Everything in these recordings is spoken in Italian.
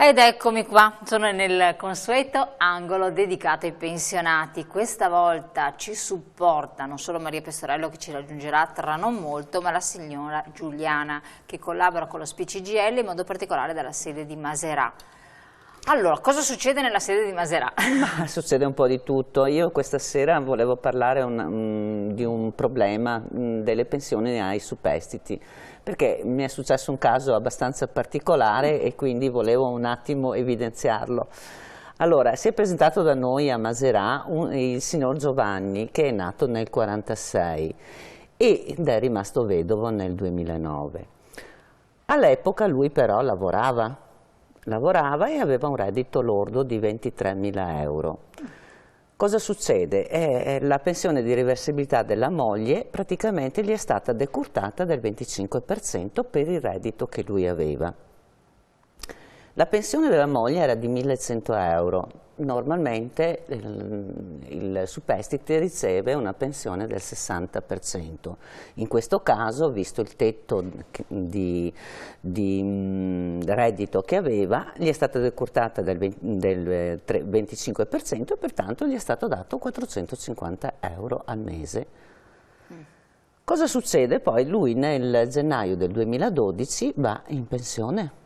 Ed eccomi qua, sono nel consueto angolo dedicato ai pensionati. Questa volta ci supporta non solo Maria Pestorello, che ci raggiungerà tra non molto, ma la signora Giuliana, che collabora con lo SPCGL, in modo particolare dalla sede di Maserà. Allora, cosa succede nella sede di Maserà? Succede un po' di tutto. Io questa sera volevo parlare di un problema delle pensioni ai superstiti, perché mi è successo un caso abbastanza particolare e quindi volevo un attimo evidenziarlo. Allora, si è presentato da noi a Maserà il signor Giovanni, che è nato nel 1946 ed è rimasto vedovo nel 2009. All'epoca lui però lavorava e aveva un reddito lordo di 23.000 euro. Cosa succede? La pensione di reversibilità della moglie praticamente gli è stata decurtata del 25% per il reddito che lui aveva. La pensione della moglie era di 1.100 euro. Normalmente il superstite riceve una pensione del 60%. In questo caso, visto il tetto di reddito che aveva, gli è stata decurtata del 25% e pertanto gli è stato dato 450 euro al mese. Cosa succede poi? Lui nel gennaio del 2012 va in pensione.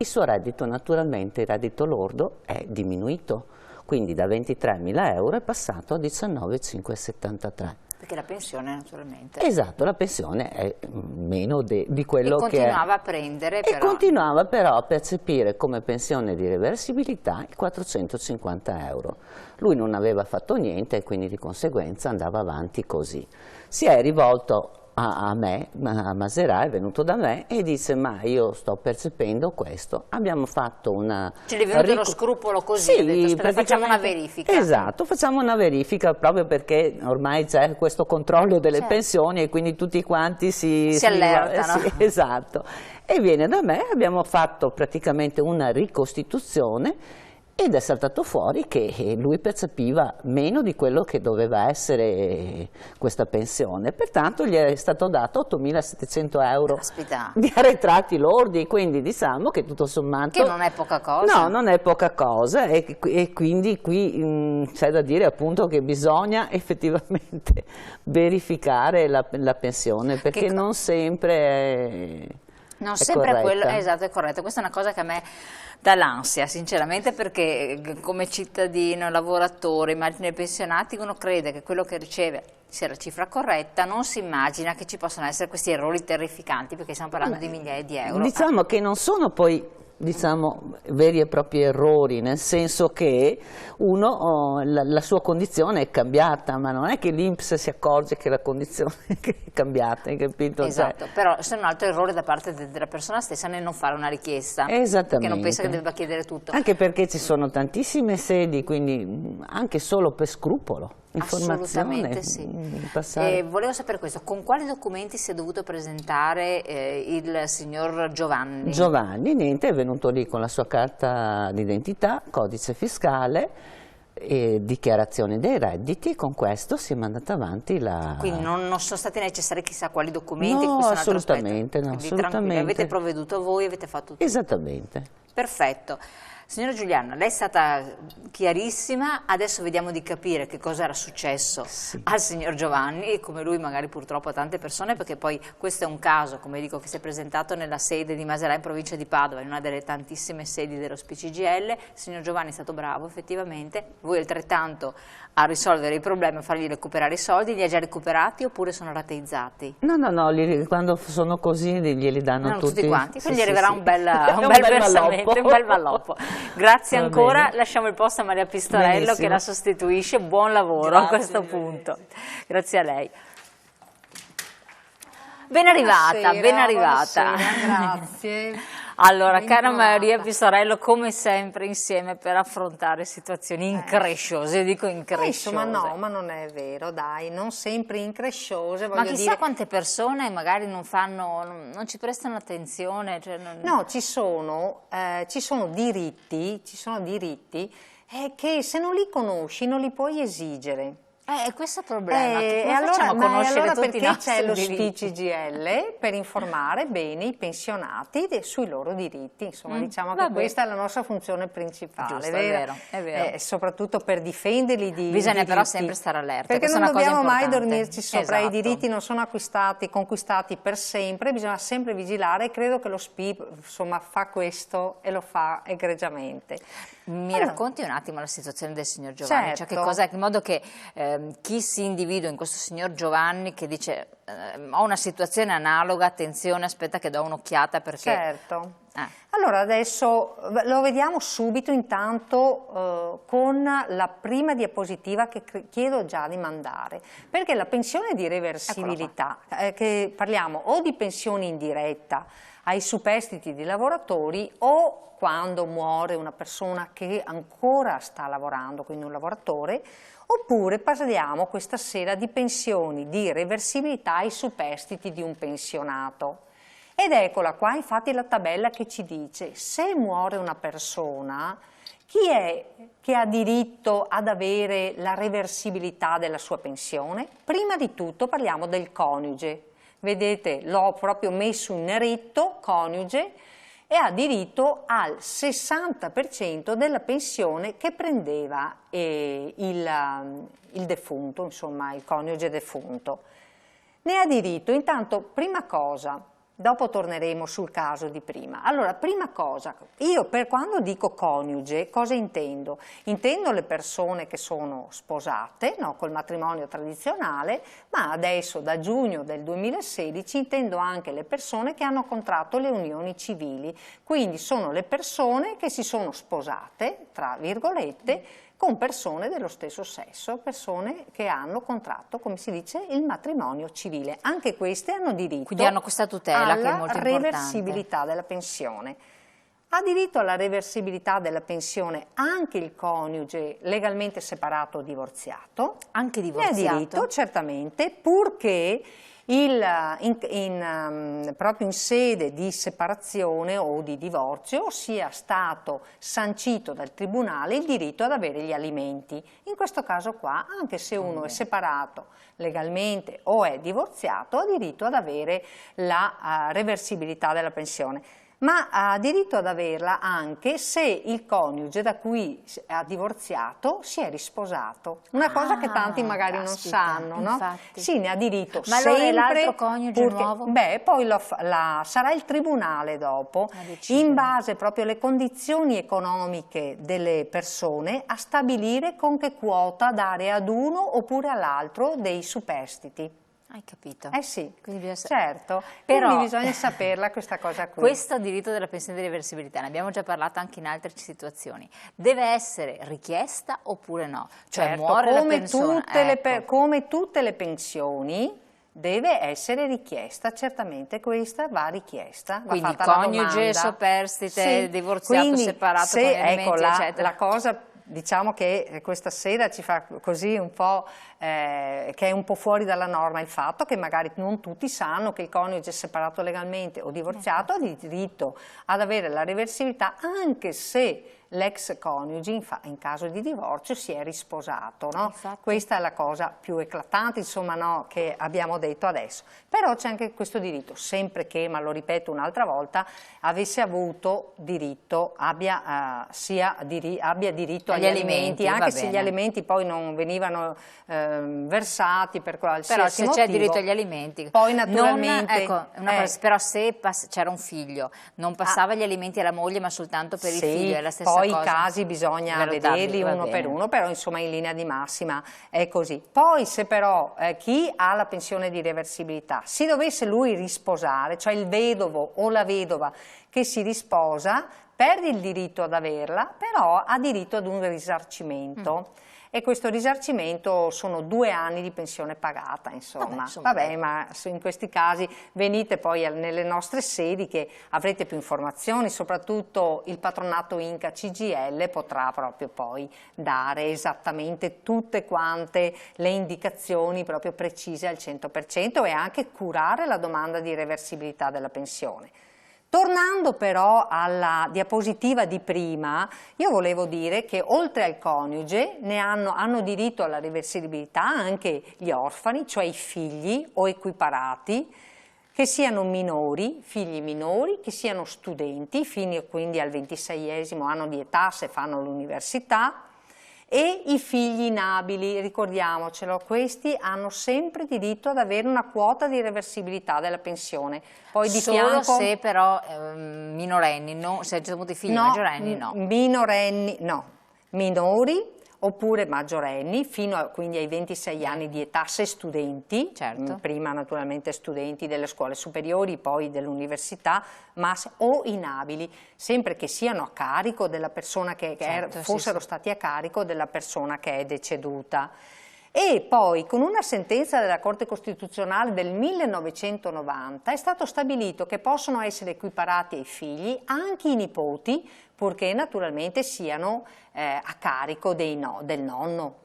Il suo reddito, naturalmente, il reddito lordo è diminuito, quindi da 23.000 euro è passato a 19.573. Perché la pensione, naturalmente. Esatto, la pensione è meno di quello che è. E continuava a prendere, però. E continuava però a percepire come pensione di reversibilità i 450 euro. Lui non aveva fatto niente e quindi di conseguenza andava avanti così. Si è rivolto a me, a Maserà, è venuto da me e dice: ma io sto percependo questo. Abbiamo fatto una... Ce l'è venuto lo scrupolo così, sì, detto, facciamo una verifica. Esatto, facciamo una verifica proprio perché ormai c'è questo controllo delle pensioni e quindi tutti quanti si allertano. Sì, esatto. E viene da me, abbiamo fatto praticamente una ricostituzione ed è saltato fuori che lui percepiva meno di quello che doveva essere questa pensione, pertanto gli è stato dato 8.700 euro di arretrati lordi, quindi diciamo che tutto sommato... Che non è poca cosa. No, non è poca cosa e quindi qui c'è da dire appunto che bisogna effettivamente verificare la pensione, perché non sempre è... Non sempre quello, esatto, è corretto. Questa è una cosa che a me dà l'ansia, sinceramente, perché come cittadino, lavoratore, immagino i pensionati, uno crede che quello che riceve sia la cifra corretta, non si immagina che ci possano essere questi errori terrificanti, perché stiamo parlando di migliaia di euro. Diciamo che non sono poi veri e propri errori, nel senso che uno, la sua condizione è cambiata, ma non è che l'INPS si accorge che la condizione è cambiata, hai capito? Esatto, però se un altro errore da parte della persona stessa nel non fare una richiesta, esattamente, perché non pensa che debba chiedere tutto. Anche perché ci sono tantissime sedi, quindi anche solo per scrupolo. Assolutamente sì. Volevo sapere questo: con quali documenti si è dovuto presentare il signor Giovanni? Giovanni, niente, è venuto lì con la sua carta d'identità, codice fiscale e dichiarazione dei redditi, con questo si è mandata avanti la... Quindi non sono stati necessari chissà quali documenti? No, assolutamente, no, assolutamente. Avete provveduto voi, avete fatto tutto? Esattamente. Perfetto. Signora Giuliana, lei è stata chiarissima, adesso vediamo di capire che cosa era successo al signor Giovanni e come lui magari purtroppo a tante persone, perché poi questo è un caso, come dico, che si è presentato nella sede di Maserà in provincia di Padova, in una delle tantissime sedi dello SPCGL. Il signor Giovanni è stato bravo effettivamente, voi altrettanto a risolvere i problemi, a fargli recuperare i soldi. Li ha già recuperati oppure sono rateizzati? No, quando sono così glieli danno tutti quanti, quindi arriverà un bel versamento, un bel valloppo. Grazie ancora, lasciamo il posto a Maria Pestorello che la sostituisce, buon lavoro a questo punto. Grazie a lei. Ben arrivata, ben arrivata. Grazie. Allora, cara Maria Pestorello, come sempre insieme per affrontare situazioni incresciose, io dico incresciose. Ma no, ma non è vero, dai, non sempre incresciose. Ma chissà quante persone magari non ci prestano attenzione. Cioè No, ci sono diritti che se non li conosci non li puoi esigere. Questo è il problema, che E come allora, facciamo a conoscere tutti i perché nostri c'è lo diritti? SPI-CGIL per informare bene i pensionati sui loro diritti, insomma diciamo che vabbè. questa è la nostra funzione principale, Giusto, è vero, è vero. soprattutto per difenderli di Bisogna però diritti. sempre stare allerta, perché questa non è una cosa dobbiamo mai importante. dormirci sopra, Esatto. i diritti non sono conquistati per sempre, bisogna sempre vigilare e credo che lo SPI insomma fa questo e lo fa egregiamente. Mi Allora, racconti un attimo la situazione del signor Giovanni, cioè che certo. cos'è, in modo che chi si individua in questo signor Giovanni che dice ho una situazione analoga, attenzione, aspetta che do un'occhiata perché... Certo. Allora adesso lo vediamo subito intanto con la prima diapositiva che chiedo già di mandare, perché la pensione di reversibilità, che parliamo o di pensione indiretta ai superstiti di lavoratori o quando muore una persona che ancora sta lavorando, quindi un lavoratore, oppure parliamo questa sera di pensioni di reversibilità ai superstiti di un pensionato. Ed eccola qua, infatti, la tabella che ci dice se muore una persona, chi è che ha diritto ad avere la reversibilità della sua pensione? Prima di tutto parliamo del coniuge. Vedete, l'ho proprio messo in neretto, coniuge, e ha diritto al 60% della pensione che prendeva il defunto, insomma il coniuge defunto. Ne ha diritto, intanto, prima cosa, dopo torneremo sul caso di prima. Allora, prima cosa, io quando dico coniuge, cosa intendo? Intendo le persone che sono sposate, no, col matrimonio tradizionale, ma adesso da giugno del 2016 intendo anche le persone che hanno contratto le unioni civili, quindi sono le persone che si sono sposate, tra virgolette, con persone dello stesso sesso, persone che hanno contratto, come si dice, il matrimonio civile. Anche queste hanno diritto Quindi hanno questa tutela che è molto importante. alla reversibilità della pensione. Ha diritto alla reversibilità della pensione anche il coniuge legalmente separato o divorziato? Anche divorziato? Ne ha diritto, certamente, purché proprio in sede di separazione o di divorzio sia stato sancito dal tribunale il diritto ad avere gli alimenti. In questo caso qua, anche se uno è separato legalmente o è divorziato, ha diritto ad avere la reversibilità della pensione. Ma ha diritto ad averla anche se il coniuge da cui ha divorziato si è risposato. Una cosa che tanti magari non sanno, no? Sì, ne ha diritto ma sempre. Ma allora l'altro coniuge nuovo? Beh, poi sarà il tribunale dopo, in base proprio alle condizioni economiche delle persone, a stabilire con che quota dare ad uno oppure all'altro dei superstiti. Hai capito? Sì, quindi certo, però quindi bisogna saperla questa cosa qui. Questo diritto della pensione di reversibilità, ne abbiamo già parlato anche in altre situazioni, deve essere richiesta oppure no? Cioè certo, muore la pensione, come tutte le pensioni deve essere richiesta, certamente questa va richiesta. Quindi va fatta coniuge, superstite, sì. divorziato, quindi, separato, con alimenti, eccetera. La cosa, diciamo che questa sera ci fa così un po', che è un po' fuori dalla norma il fatto che magari non tutti sanno che il coniuge separato legalmente o divorziato ha diritto ad avere la reversibilità anche se l'ex coniuge in caso di divorzio si è risposato, no? Questa è la cosa più eclatante, insomma, no, che abbiamo detto adesso. Però c'è anche questo diritto, sempre che, ma lo ripeto un'altra volta, avesse avuto diritto, abbia diritto agli alimenti, anche se gli alimenti poi non venivano versati per qualsiasi motivo. Però se c'è diritto agli alimenti, poi naturalmente... però se c'era un figlio, non passava gli alimenti alla moglie ma soltanto per il figlio, è la stessa poi cosa. I casi bisogna vederli uno per uno, però insomma in linea di massima è così. Poi se però chi ha la pensione di reversibilità si dovesse lui risposare, cioè il vedovo o la vedova che si risposa, perde il diritto ad averla, però ha diritto ad un risarcimento. E questo risarcimento sono 2 anni di pensione pagata, insomma. Vabbè, ma in questi casi venite poi nelle nostre sedi che avrete più informazioni, soprattutto il patronato Inca CGIL potrà proprio poi dare esattamente tutte quante le indicazioni proprio precise al 100% e anche curare la domanda di reversibilità della pensione. Tornando però alla diapositiva di prima, io volevo dire che oltre al coniuge hanno diritto alla reversibilità anche gli orfani, cioè i figli o equiparati, che siano minori, figli minori, che siano studenti, fino quindi al 26esimo anno di età se fanno l'università, e i figli inabili, ricordiamocelo, questi hanno sempre diritto ad avere una quota di reversibilità della pensione. Poi di solo fianco, se però minorenni, no? Se ci sono avuti figli maggiorenni, no. Minorenni, no, minori oppure maggiorenni fino quindi ai 26 anni di età, se studenti, certo. Prima naturalmente studenti delle scuole superiori, poi dell'università, o inabili, sempre che siano a carico della persona fossero stati a carico della persona che è deceduta. E poi con una sentenza della Corte Costituzionale del 1990 è stato stabilito che possono essere equiparati ai figli anche i nipoti, purché naturalmente siano a carico del nonno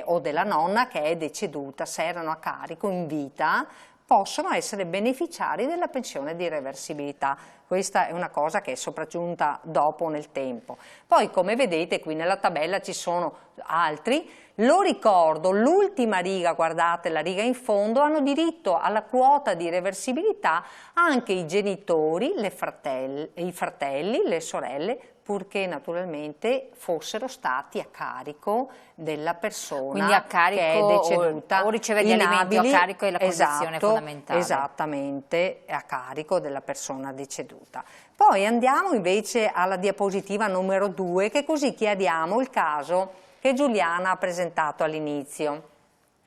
o della nonna che è deceduta. Se erano a carico in vita possono essere beneficiari della pensione di reversibilità. Questa è una cosa che è sopraggiunta dopo nel tempo. Poi, come vedete, qui nella tabella ci sono altri. Lo ricordo, l'ultima riga, guardate la riga in fondo, hanno diritto alla quota di reversibilità anche i genitori, i fratelli, le sorelle, purché naturalmente fossero stati a carico della persona, quindi a carico, che è deceduta, o riceve gli alimenti o a carico è la condizione fondamentale. Esattamente, a carico della persona deceduta. Poi andiamo invece alla diapositiva numero 2, che così chiariamo il caso che Giuliana ha presentato all'inizio.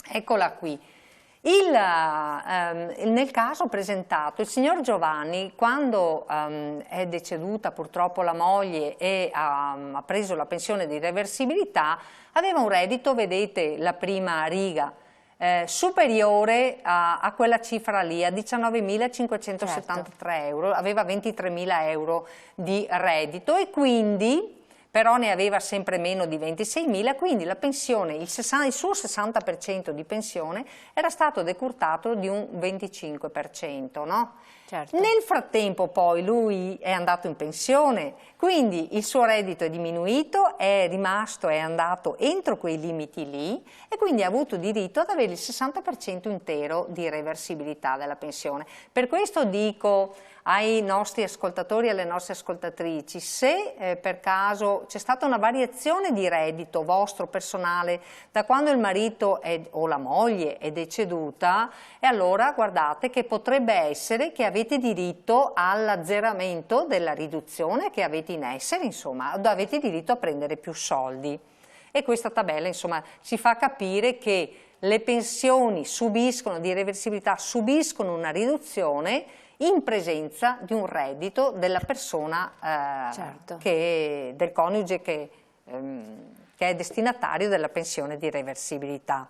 Eccola qui. Nel caso presentato, il signor Giovanni, quando è deceduta purtroppo la moglie e ha preso la pensione di reversibilità, aveva un reddito, vedete la prima riga, superiore a quella cifra lì, a 19.573 euro, aveva 23.000 euro di reddito e quindi però ne aveva sempre meno di 26.000, quindi la pensione, il suo 60% di pensione era stato decurtato di un 25%, no? Certo. Nel frattempo poi lui è andato in pensione, quindi il suo reddito è diminuito, è andato entro quei limiti lì e quindi ha avuto diritto ad avere il 60% intero di reversibilità della pensione. Per questo dico ai nostri ascoltatori e alle nostre ascoltatrici, se per caso c'è stata una variazione di reddito vostro personale da quando il marito o la moglie è deceduta, e allora guardate che potrebbe essere che avete diritto all'azzeramento della riduzione che avete in essere, insomma, avete diritto a prendere più soldi. E questa tabella, insomma, ci fa capire che le pensioni di reversibilità subiscono una riduzione in presenza di un reddito della persona, certo, del coniuge che è destinatario della pensione di reversibilità.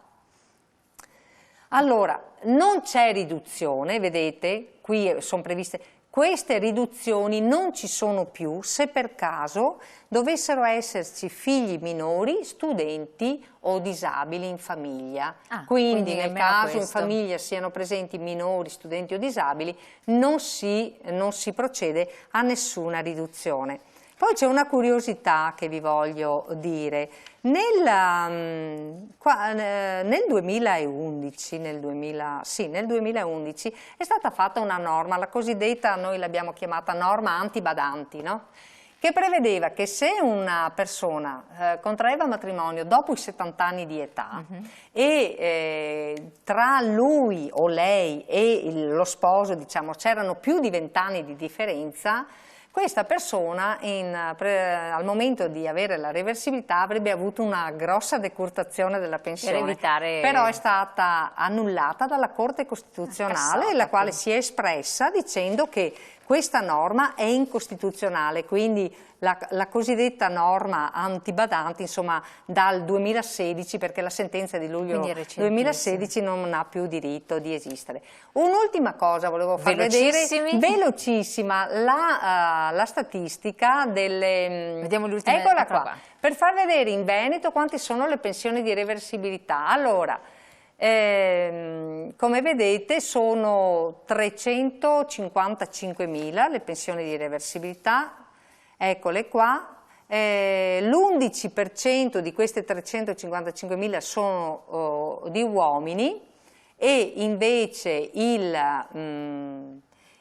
Allora, non c'è riduzione, vedete, qui sono previste, queste riduzioni non ci sono più se per caso dovessero esserci figli minori, studenti o disabili in famiglia. Quindi nel caso in famiglia siano presenti minori, studenti o disabili, non si procede a nessuna riduzione. Poi c'è una curiosità che vi voglio dire. Nel 2011 è stata fatta una norma, la cosiddetta, noi l'abbiamo chiamata norma antibadanti, no? Che prevedeva che se una persona contraeva matrimonio dopo i 70 anni di età e tra lui o lei e lo sposo, diciamo, c'erano più di 20 anni di differenza, questa persona al momento di avere la reversibilità avrebbe avuto una grossa decurtazione della pensione, però è stata annullata dalla Corte Costituzionale, la quale si è espressa dicendo che questa norma è incostituzionale, quindi la cosiddetta norma antibadanti, insomma, dal 2016, perché la sentenza di luglio 2016 non ha più diritto di esistere. Un'ultima cosa volevo far vedere, velocissima, la statistica delle... Vediamo l'ultima. Eccola qua, per far vedere in Veneto quante sono le pensioni di reversibilità. Allora, Come vedete sono 355.000 le pensioni di reversibilità, eccole qua. L'11% di queste 355.000 sono di uomini e invece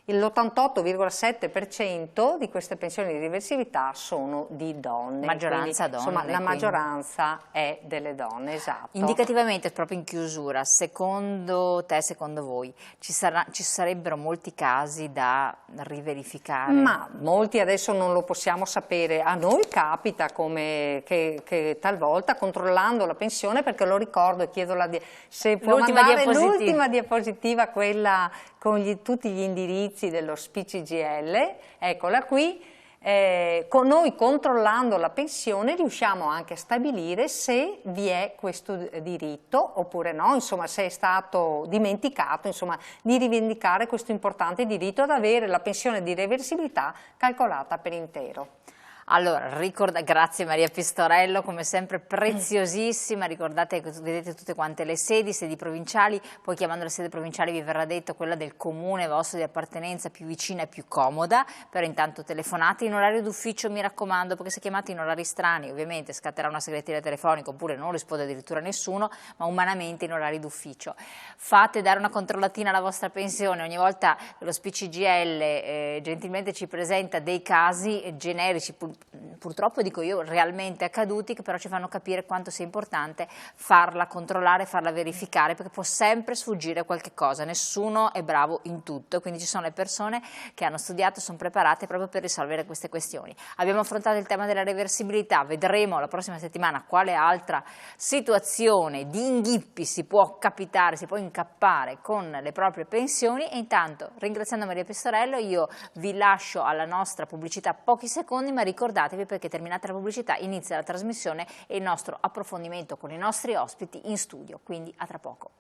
l'88,7% di queste pensioni di reversibilità sono di donne. Maggioranza quindi, donne. Insomma, la maggioranza è delle donne, esatto. Indicativamente, proprio in chiusura, secondo te, secondo voi, ci sarebbero molti casi da riverificare? Ma molti adesso non lo possiamo sapere. A noi capita che talvolta, controllando la pensione, perché lo ricordo e chiedo se può mandare l'ultima diapositiva, quella con tutti gli indirizzi dello SPCGL, eccola qui. Con noi, controllando la pensione, riusciamo anche a stabilire se vi è questo diritto oppure no, insomma, se è stato dimenticato, insomma, di rivendicare questo importante diritto ad avere la pensione di reversibilità calcolata per intero. Allora, grazie Maria Pistorello, come sempre preziosissima. Ricordate che vedete tutte quante le sedi provinciali, poi chiamando la sede provinciale vi verrà detto quella del comune vostro di appartenenza più vicina e più comoda, però intanto telefonate in orario d'ufficio, mi raccomando, perché se chiamate in orari strani ovviamente scatterà una segreteria telefonica oppure non risponde addirittura nessuno, ma umanamente in orari d'ufficio. Fate dare una controllatina alla vostra pensione, ogni volta lo SPCGL gentilmente ci presenta dei casi generici, purtroppo dico io realmente accaduti, che però ci fanno capire quanto sia importante farla controllare, farla verificare, perché può sempre sfuggire qualche cosa, nessuno è bravo in tutto, quindi ci sono le persone che hanno studiato, sono preparate proprio per risolvere queste questioni. Abbiamo affrontato il tema della reversibilità, vedremo la prossima settimana quale altra situazione di inghippi si può capitare, si può incappare con le proprie pensioni, e intanto, ringraziando Maria Pistorello, io vi lascio alla nostra pubblicità pochi secondi, ma ricordatevi, perché terminata la pubblicità inizia la trasmissione e il nostro approfondimento con i nostri ospiti in studio, quindi a tra poco.